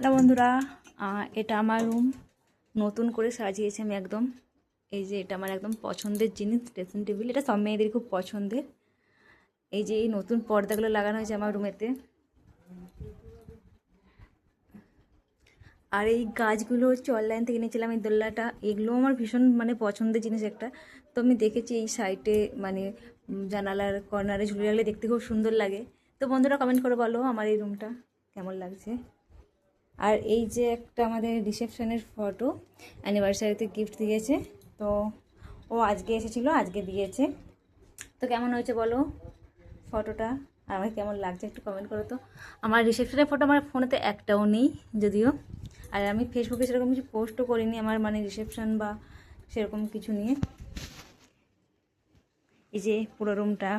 Hello বন্ধুরা, এটা আমার রুম। নতুন করে সাজিয়েছি আমি একদম। এই যে এটা আমার একদম পছন্দের জিনিস, ড্রেসিং টেবিল। এটা সব মেয়েদের খুব পছন্দের। এই যে এই নতুন পর্দাগুলো লাগানো হয়েছে আমার রুমেতে। আর এই গাছগুলো হচ্ছে অনলাইন থেকে নিয়েছিলাম, এই দোলনাটা। এগুলো আমার ভীষণ পছন্দের জিনিস একটা। তো আমি দেখেছি এই সাইডে জানালার কর্নারে ঝুলে রাখলে দেখতে খুব সুন্দর লাগে। তো বন্ধুরা কমেন্ট করে বলো আমার এই রুমটা কেমন লাগছে। আর এই যে একটা আমাদের রিসেপশনের ফটো, অ্যানিভার্সারিতে গিফট দিয়েছে। তো ও আজকে এসেছিলো, আজকে দিয়েছে। তো কেমন হয়েছে বলো ফটোটা, আর আমাকে কেমন লাগছে একটু কমেন্ট করো তো। আমার রিসেপশনের ফটো আমার ফোনেতে একটাও নেই যদিও। আর আমি ফেসবুকে সেরকম কিছু পোস্টও করিনি আমার রিসেপশন বা সেরকম কিছু নিয়ে। এই যে পুরো রুমটা।